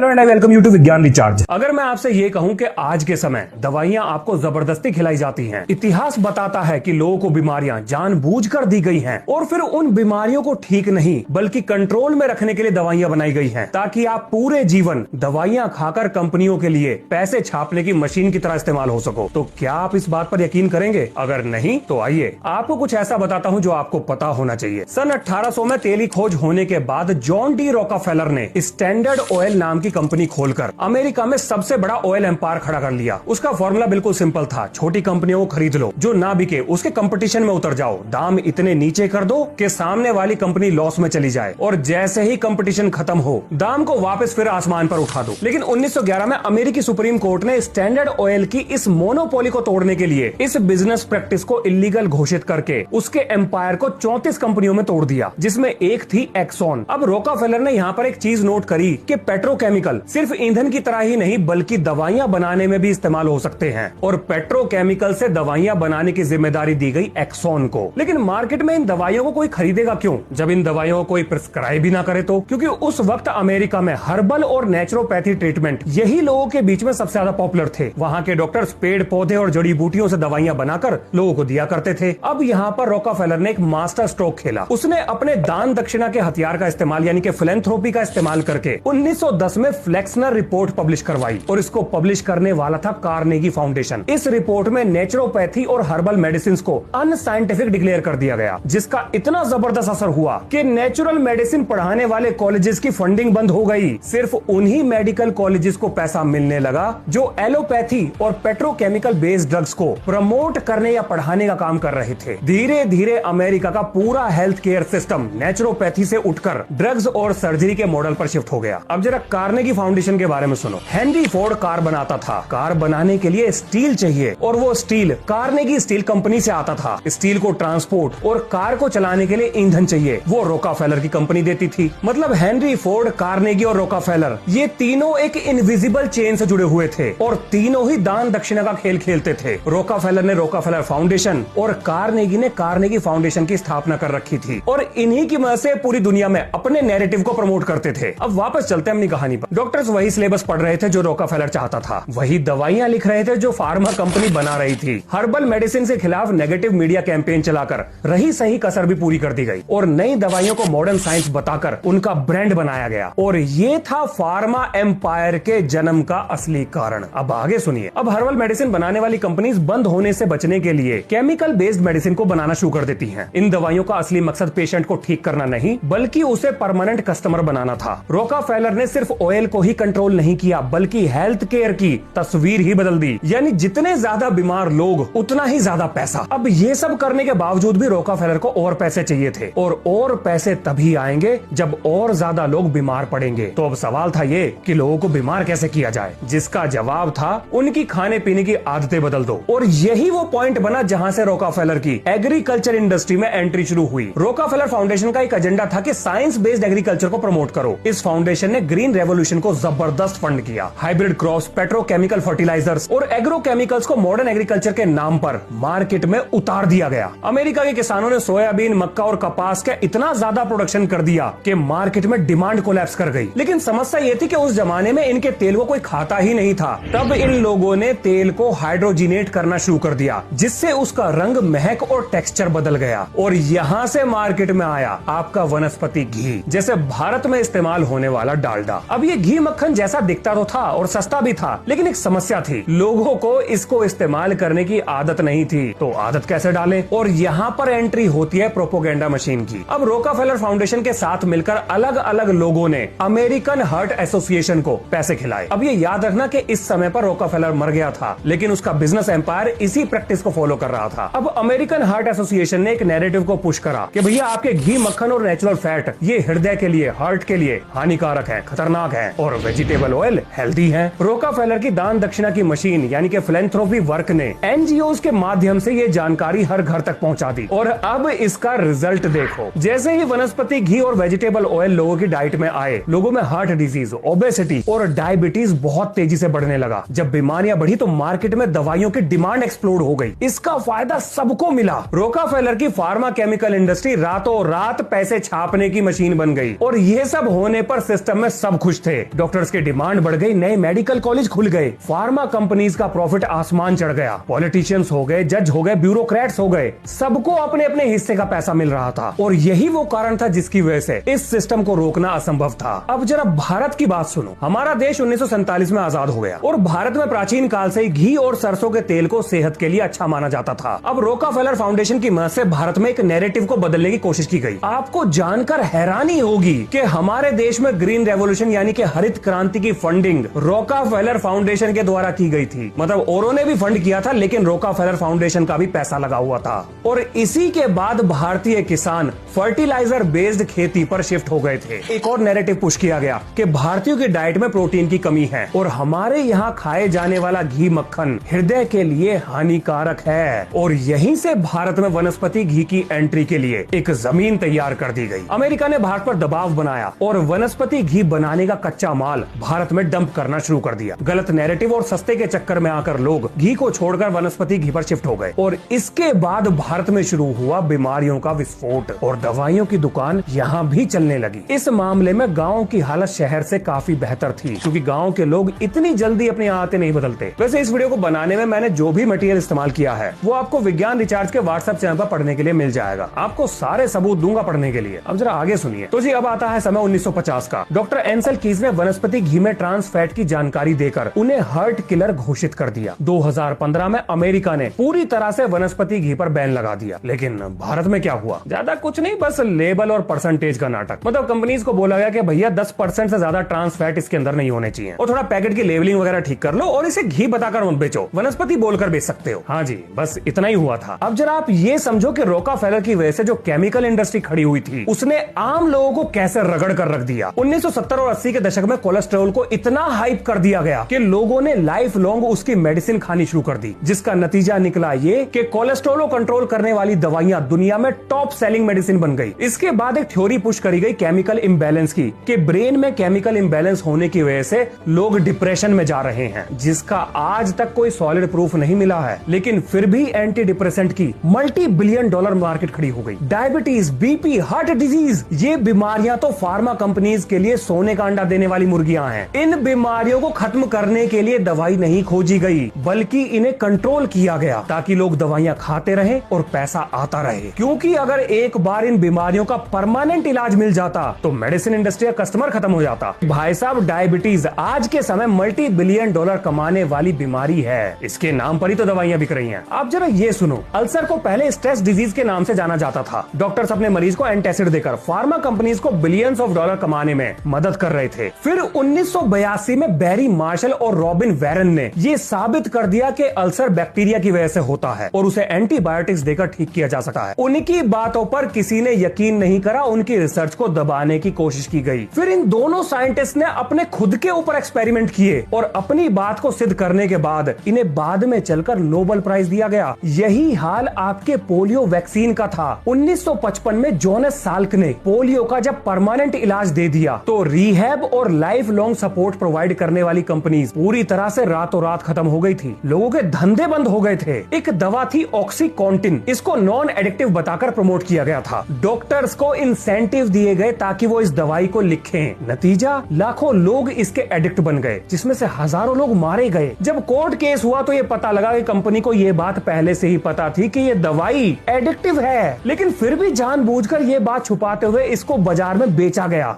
Hello and I welcome you to Vigyan recharge. अगर मैं आपसे ये कहूं कि आज के समय दवाइयां आपको जबरदस्ती खिलाई जाती हैं, इतिहास बताता है कि लोगों को बीमारियां जानबूझकर दी गई हैं और फिर उन बीमारियों को ठीक नहीं बल्कि कंट्रोल में रखने के लिए दवाइयां बनाई गई हैं ताकि आप पूरे जीवन दवाइयां खाकर कंपनियों के लिए पैसे छापने की मशीन की तरह इस्तेमाल हो सको। तो क्या आप इस बात पर यकीन करेंगे? अगर नहीं तो आइए आपको कुछ ऐसा बताता हूं जो आपको पता होना चाहिए। सन 1800 में तेली खोज होने के बाद जॉन डी रॉकफेलर ने स्टैंडर्ड ऑयल नाम की कंपनी खोलकर अमेरिका में सबसे बड़ा ऑयल एम्पायर खड़ा कर लिया। उसका फॉर्मूला बिल्कुल सिंपल था, छोटी कंपनियों को खरीद लो, जो ना बिके उसके कंपटीशन में उतर जाओ, दाम इतने नीचे कर दो कि सामने वाली कंपनी लॉस में चली जाए और जैसे ही कंपटीशन खत्म हो दाम को वापस फिर आसमान पर उठा दो। लेकिन 1911 में अमेरिकी सुप्रीम कोर्ट ने स्टैंडर्ड ऑयल की इस मोनोपोली को तोड़ने के लिए इस बिजनेस प्रैक्टिस को इलीगल घोषित करके उसके एम्पायर को 34 कंपनियों में तोड़ दिया, जिसमें एक थी एक्सॉन। अब रॉकफेलर ने यहाँ पर एक चीज नोट करी कि पेट्रोकेमिकल सिर्फ ईंधन की तरह ही नहीं बल्कि दवाइयां बनाने में भी इस्तेमाल हो सकते हैं और पेट्रोकेमिकल से दवाइयां बनाने की जिम्मेदारी दी गई एक्सॉन को। लेकिन मार्केट में इन दवाइयों को कोई खरीदेगा क्यों जब इन दवाइयों को कोई प्रिस्क्राइब भी ना करे तो? क्योंकि उस वक्त अमेरिका में हर्बल और नेचुरोपैथी ट्रीटमेंट यही लोगों के बीच में सबसे ज्यादा पॉपुलर थे। वहाँ के डॉक्टर्स पेड़ पौधे और जड़ी बूटियों से दवाइयां बनाकर लोगों को दिया करते थे। अब यहाँ पर रॉकफेलर ने एक मास्टर स्ट्रोक खेला। उसने अपने दान दक्षिणा के हथियार का इस्तेमाल यानी कि फिलैंथ्रोपी का इस्तेमाल करके 1910 में फ्लेक्सनर रिपोर्ट पब्लिश करवाई और इसको पब्लिश करने वाला था कार्नेगी फाउंडेशन। इस रिपोर्ट में नेचुरोपैथी और हर्बल मेडिसिन को अनसाइंटिफिक डिक्लेयर कर दिया गया, जिसका इतना जबरदस्त असर हुआ कि नेचुरल मेडिसिन पढ़ाने वाले कॉलेजेस की फंडिंग बंद हो गई। सिर्फ उन्हीं मेडिकल कॉलेजेस को पैसा मिलने लगा जो एलोपैथी और पेट्रोकेमिकल बेस्ड ड्रग्स को प्रमोट करने या पढ़ाने का काम कर रहे थे। धीरे धीरे अमेरिका का पूरा हेल्थ केयर सिस्टम नेचुरोपैथी से उठकर ड्रग्स और सर्जरी के मॉडल पर शिफ्ट हो गया। अब जरा कार्नेगी फाउंडेशन के बारे में सुनो। हेनरी फोर्ड कार बनाता था। कार बनाने के लिए स्टील चाहिए और वो स्टील कार्नेगी स्टील कंपनी से आता था। स्टील को ट्रांसपोर्ट और कार को चलाने के लिए ईंधन चाहिए, वो रॉकफेलर की कंपनी देती थी। मतलब हेनरी फोर्ड, कार्नेगी और रॉकफेलर ये तीनों एक इनविजिबल चेन से जुड़े हुए थे और तीनों ही दान दक्षिणा का खेल खेलते थे। रॉकफेलर ने रॉकफेलर फाउंडेशन और कार्नेगी ने कार्नेगी फाउंडेशन की स्थापना कर रखी थी और इन्हीं की मदद से पूरी दुनिया में अपने नैरेटिव को प्रमोट करते थे। अब वापस चलते हैं अपनी कहानी पर। डॉक्टर्स वही सिलेबस पढ़ रहे थे जो रॉकफेलर चाहता था, वही दवाइयां लिख रहे थे जो फार्मा कंपनी बना रही थी। हर्बल मेडिसिन के खिलाफ नेगेटिव मीडिया कैंपेन चलाकर रही सही कसर भी पूरी कर दी गई और नई दवाइयों को मॉडर्न साइंस बताकर उनका ब्रांड बनाया गया और ये था फार्मा एम्पायर के जन्म का असली कारण। अब आगे सुनिए। अब हर्बल मेडिसिन बनाने वाली कंपनीज बंद होने से बचने के लिए केमिकल बेस्ड मेडिसिन को बनाना शुरू कर देती हैं। इन दवाइयों का असली मकसद पेशेंट को ठीक करना नहीं बल्कि उसे परमानेंट कस्टमर बनाना था। रॉकफेलर ने सिर्फ ऑयल को ही कंट्रोल नहीं किया बल्कि हेल्थ केयर की तस्वीर ही बदल दी, यानी जितने ज्यादा बीमार लोग उतना ही ज्यादा पैसा। अब ये सब करने के बावजूद भी रॉकफेलर को और पैसे चाहिए थे और पैसे तभी आएंगे जब और ज्यादा लोग बीमार पड़ेंगे। तो अब सवाल था ये कि लोगों को बीमार कैसे किया जाए, जिसका जवाब था उनकी खाने पीने की आदतें बदल दो। और यही वो पॉइंट बना जहां से रॉकफेलर की एग्रीकल्चर इंडस्ट्री में एंट्री शुरू हुई। रॉकफेलर फाउंडेशन का एक एजेंडा था कि साइंस बेस्ड एग्रीकल्चर को प्रमोट करो। इस फाउंडेशन ने ग्रीन रेवोल्यूशन को जबरदस्त फंड किया। हाइब्रिड क्रॉप्स, पेट्रोकेमिकल फर्टिलाइजर्स और एग्रोकेमिकल्स को मॉडर्न एग्रीकल्चर के नाम पर मार्केट में उतार दिया गया। अमेरिका के किसानों ने सोयाबीन, मक्का और कपास का इतना ज्यादा प्रोडक्शन कर दिया कि मार्केट में डिमांड कोलैप्स कर गई। लेकिन समस्या ये थी कि उस जमाने में इनके तेल को कोई खाता ही नहीं था। तब इन लोगों ने तेल को हाइड्रोजिनेट करना शुरू कर दिया, जिससे उसका रंग, महक और टेक्सचर बदल गया और यहाँ से मार्केट में आया आपका वनस्पति घी, जैसे भारत में इस्तेमाल होने वाला डालडा। अब ये घी मक्खन जैसा दिखता तो था और सस्ता भी था, लेकिन एक समस्या थी, लोगों को इसको इस्तेमाल करने की आदत नहीं थी। तो आदत कैसे डालें? और यहाँ पर एंट्री होती है प्रोपोगेंडा मशीन की। अब रॉकफेलर फाउंडेशन के साथ मिलकर अलग अलग लोगों ने अमेरिकन हार्ट एसोसिएशन को पैसे खिलाए। अब ये याद रखना कि इस समय पर रॉकफेलर मर गया था, लेकिन उसका बिजनेस एम्पायर इसी प्रैक्टिस को फॉलो कर रहा था। अब अमेरिकन हार्ट एसोसिएशन ने एक नैरेटिव को पुश करा कि भैया आपके घी, मक्खन और नेचुरल फैट ये हृदय के लिए, हार्ट के लिए हानिकारक है, खतरनाक है और वेजिटेबल ऑयल हेल्दी है। रॉकफेलर की दान दक्षिणा की मशीन यानी कि फिलैंथ्रोपी वर्क ने एनजीओ के माध्यम से ये जानकारी हर घर तक पहुंचा दी और अब इसका रिजल्ट देखो। जैसे ही वनस्पति घी और वेजिटेबल ऑयल लोगों की डाइट में आए, लोगों में हार्ट डिजीज, ओबेसिटी और डायबिटीज बहुत तेजी से बढ़ने लगा। जब बीमारियां बढ़ी तो मार्केट में दवाइयों की डिमांड एक्सप्लोड हो गई। इसका फायदा सबको मिला। रॉकफेलर की फार्मा केमिकल इंडस्ट्री रातों रात पैसे छापने की मशीन बन गई और यह सब होने पर सिस्टम में सब खुश थे। से डॉक्टर्स की डिमांड बढ़ गई, नए मेडिकल कॉलेज खुल गए, फार्मा कंपनीज का प्रॉफिट आसमान चढ़ गया, पॉलिटिशियंस हो गए, जज हो गए, ब्यूरोक्रेट्स हो गए, सबको अपने अपने हिस्से का पैसा मिल रहा था। और यही वो कारण था जिसकी वजह से इस सिस्टम को रोकना असंभव था। अब जरा भारत की बात सुनो। हमारा देश 1947 में आजाद हो गया और भारत में प्राचीन काल से ही घी और सरसों के तेल को सेहत के लिए अच्छा माना जाता था। अब रोकाफेलर फाउंडेशन की मदद से भारत में एक नैरेटिव को बदलने की कोशिश की गई। आपको जानकर हैरानी होगी कि हमारे देश में ग्रीन रेवोल्यूशन यानी कि हरित क्रांति की फंडिंग रोकाफेलर फाउंडेशन के द्वारा की गई थी। मतलब औरों ने भी फंड किया था, लेकिन रोकाफेलर फाउंडेशन का भी पैसा लगा हुआ था। और इसी के बाद भारतीय किसान फर्टिलाइजर बेस्ड खेती पर शिफ्ट हो गए थे। एक और नैरेटिव पुश किया गया कि भारतीयों की डाइट में प्रोटीन की कमी है और हमारे यहाँ खाए जाने वाला घी मक्खन हृदय के लिए हानिकारक है। और यहीं से भारत में वनस्पति घी की एंट्री के लिए एक जमीन तैयार कर दी गई। अमेरिका ने भारत पर दबाव बनाया और वनस्पति घी बनाने का कच्चा माल भारत में डंप करना शुरू कर दिया। गलत नैरेटिव और सस्ते के चक्कर में आकर लोग घी को छोड़कर वनस्पति घी पर शिफ्ट हो गए और इसके बाद भारत में शुरू हुआ बीमारियों का विस्फोट और दवाइयों की दुकान यहाँ भी चलने लगी। इस मामले में गाँव की हालत शहर से काफी बेहतर थी, क्योंकि गाँव के लोग इतनी जल्दी अपनी आदतें नहीं बदलते। वैसे इस वीडियो को बनाने में मैंने जो भी मटेरियल इस्तेमाल किया है वो आपको विज्ञान रिचार्ज के व्हाट्सएप चैनल पर पढ़ने के लिए मिल जाएगा। आपको सारे सबूत दूंगा पढ़ने के लिए। अब जरा आगे सुनिए। तो जी अब आता है समय 1950 का। डॉक्टर एंसल कीज ने वनस्पति घी में ट्रांस फैट की जानकारी देकर उन्हें हर्ट किलर घोषित कर दिया। 2015 में अमेरिका ने पूरी तरह से वनस्पति घी पर बैन लगा दिया। लेकिन भारत में क्या हुआ? ज्यादा कुछ नहीं, बस लेबल और परसेंटेज का नाटक। मतलब कंपनीज को बोला गया कि भैया 10% से ज्यादा ट्रांस फैट इसके अंदर नहीं होने चाहिए और थोड़ा पैकेट की लेबलिंग वगैरह ठीक कर लो और इसे घी बताकर मत बेचो, वनस्पति बोलकर बेच सकते हो। हाँ जी, बस इतना ही हुआ था। अब जरा आप ये समझो कि रोकाफेलर की वजह से जो केमिकल इंडस्ट्री खड़ी हुई थी उसने आम लोगों को कैसे रगड़ कर रख दिया। 1970 और 80 के दशक में कोलेस्ट्रॉल को इतना हाइप कर दिया गया कि लोगों ने लाइफ लॉन्ग उसकी मेडिसिन खानी शुरू कर दी, जिसका नतीजा निकला ये कि कोलेस्ट्रॉल को कंट्रोल करने वाली दवाइयां दुनिया में टॉप सेलिंग मेडिसिन बन गई। इसके बाद एक थ्योरी पुश करी गई केमिकल इम्बैलेंस की, कि ब्रेन में केमिकल इम्बैलेंस होने की वजह से लोग डिप्रेशन में जा रहे हैं, जिसका आज तक कोई सॉलिड प्रूफ नहीं मिला है। लेकिन फिर भी एंटी डिप्रेसेंट की मल्टी बिलियन डॉलर मार्केट खड़ी हो गई। डायबिटीज, बीपी, हार्ट डिजीज, ये बीमारियां तो फार्मा कंपनीज के लिए सोने का अंडा देने वाली मुर्गियां हैं। इन बीमारियों को खत्म करने के लिए दवाई नहीं खोजी गई, बल्कि इन्हें कंट्रोल किया गया ताकि लोग दवाइयां खाते रहे और पैसा आता रहे। क्योंकि अगर एक बार इन बीमारियों का परमानेंट इलाज मिल जाता तो मेडिसिन इंडस्ट्री का कस्टमर खत्म हो जाता। भाई साहब, डायबिटीज आज के समय मल्टी बिलियन डॉलर कमाने वाली बीमारी है। इसके नाम पर ही तो दवाइयां बिक रही हैं। आप जरा ये सुनो, अल्सर को पहले स्ट्रेस डिजीज के नाम से जाना जाता था। डॉक्टर्स अपने मरीज को एंटासिड देकर फार्मा कंपनीज को बिलियंस ऑफ डॉलर कमाने में मदद कर रहे थे। फिर 1982 में बैरी मार्शल और रॉबिन वैरन ने ये साबित कर दिया कि अल्सर बैक्टीरिया की वजह से होता है और उसे एंटीबायोटिक्स देकर ठीक किया जा सकता है। उनकी बातों पर किसी ने यकीन नहीं करा, उनकी रिसर्च को दबाने की कोशिश की गई। फिर इन दोनों साइंटिस्ट ने अपने खुद के ऊपर एक्सपेरिमेंट किए और अपनी बात को सिद्ध करने के बाद इन्हें बाद में चलकर नोबेल प्राइज दिया गया। यही हाल आपके पोलियो वैक्सीन का था। 1955 में जोनास साल्क ने पोलियो का जब परमानेंट इलाज दे दिया तो रिहैब और लाइफ लॉन्ग सपोर्ट प्रोवाइड करने वाली कंपनीज पूरी तरह से रातों रात खत्म हो गई थी। लोगों के धंधे बंद हो गए थे। एक दवा थी ऑक्सीकॉन्टिन, इसको नॉन एडिक्टिव बताकर प्रमोट किया गया था। डॉक्टर्स को इंसेंटिव दिए गए ताकि वो इस दवाई को लिखें। नतीजा, लाखों लोग इसके एडिक्ट बन गए, जिसमें से हजारों लोग मारे गए। जब कोर्ट केस हुआ तो ये पता लगा कि कंपनी को ये बात पहले से ही पता थी कि ये दवाई एडिक्टिव है, लेकिन फिर भी जानबूझकर ये बात छुपाते हुए इसको बाजार में बेचा गया।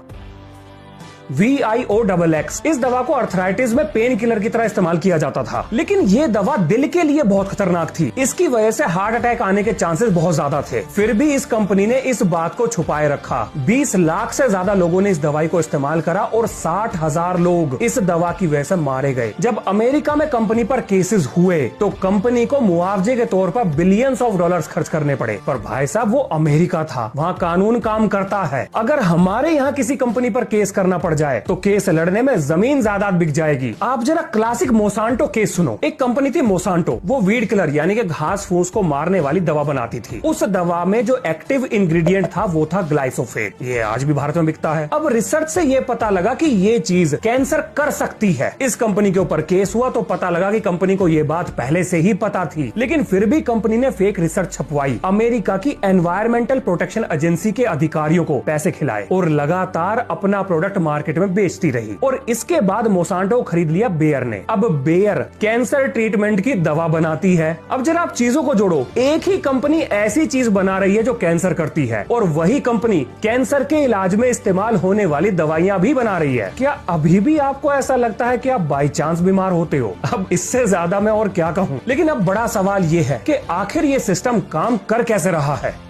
VIOXX इस दवा को अर्थराइटिस में पेन किलर की तरह इस्तेमाल किया जाता था, लेकिन ये दवा दिल के लिए बहुत खतरनाक थी। इसकी वजह से हार्ट अटैक आने के चांसेस बहुत ज्यादा थे। फिर भी इस कंपनी ने इस बात को छुपाए रखा। 20 लाख से ज्यादा लोगों ने इस दवाई को इस्तेमाल करा और 60,000 लोग इस दवा की वजह से मारे गए। जब अमेरिका में कंपनी पर केसेस हुए तो कंपनी को मुआवजे के तौर पर बिलियंस ऑफ डॉलर्स खर्च करने पड़े। पर भाई साहब, वो अमेरिका था, वहाँ कानून काम करता है। अगर हमारे यहाँ किसी कंपनी पर केस करना पड़ जाए तो केस लड़ने में जमीन जायदाद बिक जाएगी। आप जरा क्लासिक मोसांटो केस सुनो। एक कंपनी थी मोसांटो, वो वीड किलर यानी कि घास फूस को मारने वाली दवा बनाती थी। उस दवा में जो एक्टिव इंग्रेडिएंट था वो था ग्लाइसोफेट। ये आज भी भारत में बिकता है। अब रिसर्च से ये पता लगा कि ये चीज कैंसर कर सकती है। इस कंपनी के ऊपर केस हुआ तो पता लगा कि कंपनी को ये बात पहले से ही पता थी, लेकिन फिर भी कंपनी ने फेक रिसर्च छपवाई, अमेरिका की एनवायरमेंटल प्रोटेक्शन एजेंसी के अधिकारियों को पैसे खिलाए और लगातार अपना प्रोडक्ट मार्केट मार्केट में बेचती रही और इसके बाद मोसांटो खरीद लिया बेयर ने। अब बेयर कैंसर ट्रीटमेंट की दवा बनाती है। अब जरा आप चीजों को जोड़ो, एक ही कंपनी ऐसी चीज बना रही है जो कैंसर करती है और वही कंपनी कैंसर के इलाज में इस्तेमाल होने वाली दवाइयां भी बना रही है। क्या अभी भी आपको ऐसा लगता है कि आप बाई चांस बीमार होते हो? अब इससे ज्यादा मैं और क्या कहूं। लेकिन अब बड़ा सवाल ये है कि आखिर ये सिस्टम काम कर कैसे रहा है।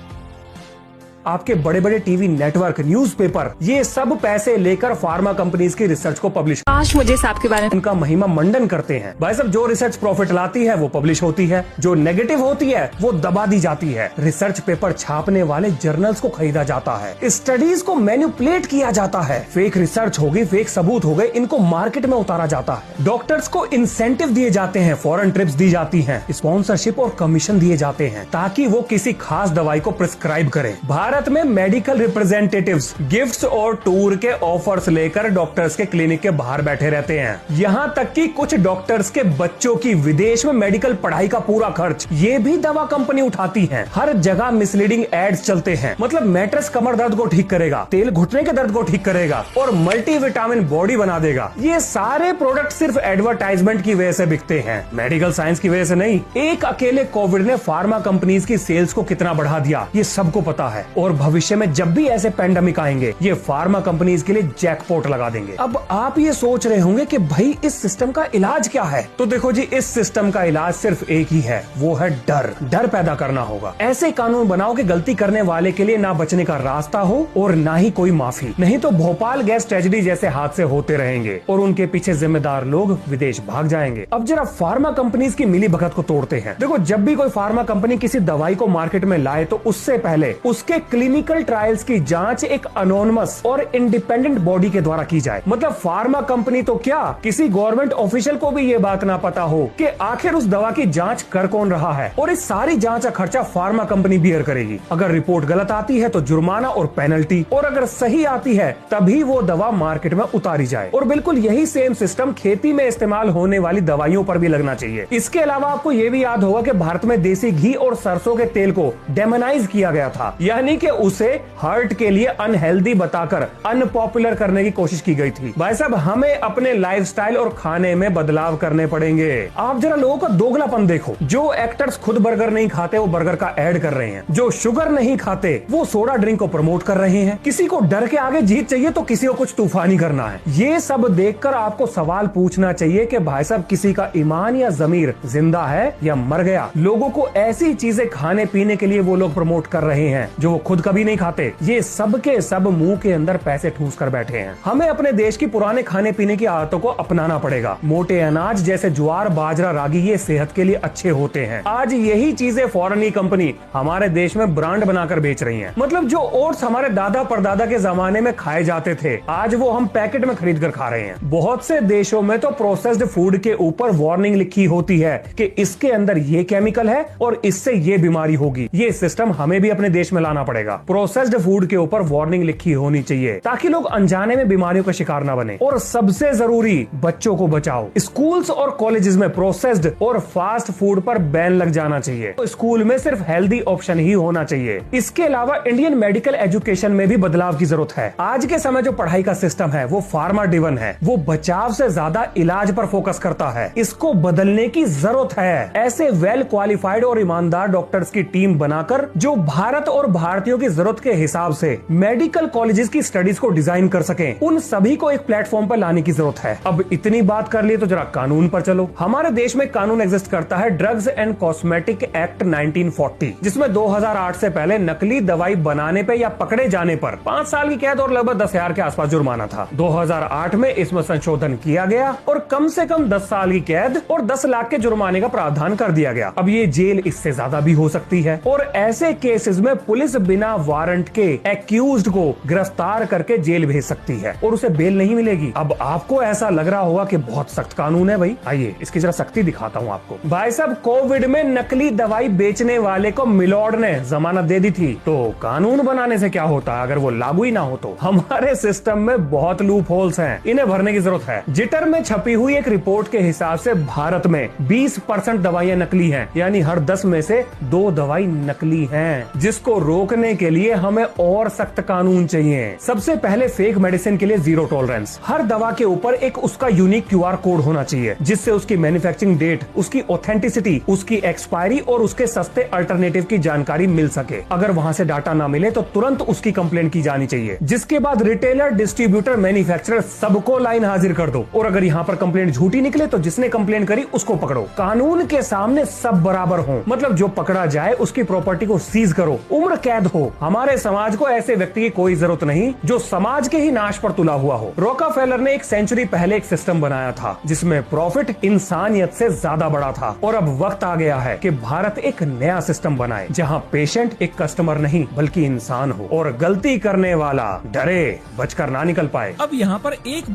आपके बड़े बड़े टीवी नेटवर्क, न्यूज़पेपर, ये सब पैसे लेकर फार्मा कंपनीज की रिसर्च को पब्लिश, काश मुझे सांप के बारे में, उनका महिमा मंडन करते हैं। भाई साहब, जो रिसर्च प्रॉफिट लाती है वो पब्लिश होती है, जो नेगेटिव होती है वो दबा दी जाती है। रिसर्च पेपर छापने वाले जर्नल्स को खरीदा जाता है, स्टडीज को मैनिपुलेट किया जाता है, फेक रिसर्च होगी, फेक सबूत हो गए, इनको मार्केट में उतारा जाता है। डॉक्टर्स को इंसेंटिव दिए जाते हैं, फॉरेन ट्रिप्स दी जाती हैं, स्पॉन्सरशिप और कमीशन दिए जाते हैं ताकि वो किसी खास दवाई को प्रिस्क्राइब करें। भारत में मेडिकल रिप्रेजेंटेटिव्स गिफ्ट्स और टूर के ऑफर्स लेकर डॉक्टर्स के क्लिनिक के बाहर बैठे रहते हैं। यहाँ तक कि कुछ डॉक्टर्स के बच्चों की विदेश में मेडिकल पढ़ाई का पूरा खर्च ये भी दवा कंपनी उठाती है। हर जगह मिसलीडिंग एड्स चलते हैं, मतलब मैट्रेस कमर दर्द को ठीक करेगा, तेल घुटने के दर्द को ठीक करेगा और मल्टीविटामिन बॉडी बना देगा। ये सारे प्रोडक्ट सिर्फ एडवर्टाइजमेंट की वजह से बिकते हैं, मेडिकल साइंस की वजह से नहीं। एक अकेले कोविड ने फार्मा कंपनीज की सेल्स को कितना बढ़ा दिया ये सबको पता है और भविष्य में जब भी ऐसे पेंडेमिक आएंगे ये फार्मा कंपनीज के लिए जैकपॉट लगा देंगे। अब आप ये सोच रहे होंगे कि भाई इस सिस्टम का इलाज क्या है? तो देखो जी, इस सिस्टम का इलाज सिर्फ एक ही है, वो है डर। डर पैदा करना होगा। ऐसे कानून बनाओ कि गलती करने वाले के लिए ना बचने का रास्ता हो और ना ही कोई माफी। नहीं तो भोपाल गैस ट्रेजेडी जैसे हादसे होते रहेंगे और उनके पीछे जिम्मेदार लोग विदेश भाग जाएंगे। अब जरा फार्मा कंपनीज की मिली भगत को तोड़ते हैं। देखो, जब भी कोई फार्मा कंपनी किसी दवाई को मार्केट में लाए तो उससे पहले उसके क्लिनिकल ट्रायल्स की जांच एक अनोनिमस और इंडिपेंडेंट बॉडी के द्वारा की जाए। मतलब फार्मा कंपनी तो क्या, किसी गवर्नमेंट ऑफिशियल को भी ये बात ना पता हो कि आखिर उस दवा की जांच कर कौन रहा है और इस सारी जांच का खर्चा फार्मा कंपनी बियर करेगी। अगर रिपोर्ट गलत आती है तो जुर्माना और पेनल्टी, और अगर सही आती है तभी वो दवा मार्केट में उतारी जाए। और बिल्कुल यही सेम सिस्टम खेती में इस्तेमाल होने वाली दवाइयों पर भी लगना चाहिए। इसके अलावा आपको ये भी याद होगा कि भारत में देसी घी और सरसों के तेल को डेमोनाइज किया गया था, यानी कि उसे हार्ट के लिए अनहेल्दी बताकर अनपॉपुलर करने की कोशिश की गई थी। भाई साहब, हमें अपने लाइफस्टाइल और खाने में बदलाव करने पड़ेंगे। आप जरा लोगों का दोगलापन देखो। जो एक्टर्स खुद बर्गर नहीं खाते वो बर्गर का ऐड कर रहे हैं, जो शुगर नहीं खाते वो सोडा ड्रिंक को प्रमोट कर रहे हैं। किसी को डर के आगे जीत चाहिए तो किसी को कुछ तूफानी करना है। ये सब देखकर आपको सवाल पूछना चाहिए कि भाई साहब, किसी का ईमान या जमीर जिंदा है या मर गया? लोगों को ऐसी चीजें खाने पीने के लिए वो लोग प्रमोट कर रहे हैं जो वो खुद कभी नहीं खाते। ये सब के सब मुंह के अंदर पैसे ठूस कर बैठे हैं। हमें अपने देश की पुराने खाने पीने की आदतों को अपनाना पड़ेगा। मोटे अनाज जैसे ज्वार, बाजरा, रागी ये सेहत के लिए अच्छे होते हैं। आज यही चीजें फॉरेन कंपनी हमारे देश में ब्रांड बनाकर बेच रही हैं। मतलब जो ओट्स हमारे दादा परदादा के जमाने में खाए जाते थे, आज वो हम पैकेट में खरीद कर खा रहे हैं। बहुत से देशों में तो प्रोसेस्ड फूड के ऊपर वार्निंग लिखी होती है कि इसके अंदर ये केमिकल है और इससे ये बीमारी होगी। ये सिस्टम हमें भी अपने देश में लाना पड़ेगा। प्रोसेस्ड फूड के ऊपर वार्निंग लिखी होनी चाहिए ताकि लोग अनजाने में बीमारियों का शिकार न बने। और सबसे जरूरी, बच्चों को बचाओ। स्कूल्स और कॉलेजेस में प्रोसेस्ड और फास्ट फूड पर बैन लग जाना चाहिए। तो स्कूल में सिर्फ हेल्दी ऑप्शन ही होना चाहिए। इसके अलावा इंडियन मेडिकल एजुकेशन में भी बदलाव की जरूरत है। आज के समय जो पढ़ाई का सिस्टम है वो फार्मा ड्रिवन है, वो बचाव से ज्यादा इलाज पर फोकस करता है। इसको बदलने की जरूरत है। ऐसे वेल क्वालिफाइड और ईमानदार डॉक्टर्स की टीम बनाकर जो भारत और भारतीयों की जरूरत के हिसाब से मेडिकल कॉलेजेस की स्टडीज को डिजाइन कर सकें, उन सभी को एक प्लेटफॉर्म पर लाने की जरूरत है। अब इतनी बात कर लिए तो जरा कानून पर चलो। हमारे देश में कानून एग्जिस्ट करता है, ड्रग्स एंड कॉस्मेटिक एक्ट 1940, जिसमें 2008 से पहले नकली दवाई बनाने पे या पकड़े जाने पर 5 साल की कैद और लगभग 10,000 के आसपास जुर्माना था। 2008 में इसमें संशोधन किया गया और कम से कम 10 साल की कैद और 10 लाख के जुर्माने का प्रावधान कर दिया गया। अब ये जेल इससे ज्यादा भी हो सकती है और ऐसे केसेस में पुलिस बिना वारंट के एक्यूज्ड को गिरफ्तार करके जेल भेज सकती है और उसे बेल नहीं मिलेगी। अब आपको ऐसा लग रहा होगा कि बहुत सख्त कानून है भाई, आइए इसकी जरा सख्ती दिखाता हूँ आपको। भाई साहब, कोविड में नकली दवाई बेचने वाले को मिलॉर्ड ने जमानत दे दी थी, तो कानून बनाने से क्या होता अगर वो लागू ही ना हो तो? हमारे सिस्टम में बहुत लूप होल्स हैं, इन्हें भरने की जरूरत है। जिटर में छपी हुई एक रिपोर्ट के हिसाब से भारत में 20% दवाइयां नकली हैं, यानी हर 10 में से 2 दवाई नकली हैं। जिसको रोकने करने के लिए हमें और सख्त कानून चाहिए। सबसे पहले फेक मेडिसिन के लिए जीरो टॉलरेंस। हर दवा के ऊपर एक उसका यूनिक QR कोड होना चाहिए, जिससे उसकी मैन्युफैक्चरिंग डेट, उसकी ऑथेंटिसिटी, उसकी एक्सपायरी और उसके सस्ते अल्टरनेटिव की जानकारी मिल सके। अगर वहां से डाटा ना मिले तो तुरंत उसकी कंप्लेंट की जानी चाहिए। जिसके बाद रिटेलर, डिस्ट्रीब्यूटर, मैन्युफैक्चरर सबको लाइन हाजिर कर दो। और अगर यहाँ पर कंप्लेंट झूठी निकले तो जिसने कंप्लेंट करी उसको पकड़ो। कानून के सामने सब बराबर हो, मतलब जो पकड़ा जाए उसकी प्रॉपर्टी को सीज करो, उम्र कैद हो। हमारे समाज को ऐसे व्यक्ति की कोई जरूरत नहीं जो समाज के ही नाश पर तुला हुआ हो। रॉकफेलर ने एक सेंचुरी पहले एक सिस्टम बनाया था जिसमें प्रॉफिट इंसानियत से ज्यादा बड़ा था। और अब वक्त आ गया है कि भारत एक नया सिस्टम बनाए जहां पेशेंट एक कस्टमर नहीं बल्कि इंसान हो और गलती करने वाला डरे बचकर ना निकल पाए। अब यहाँ पर एक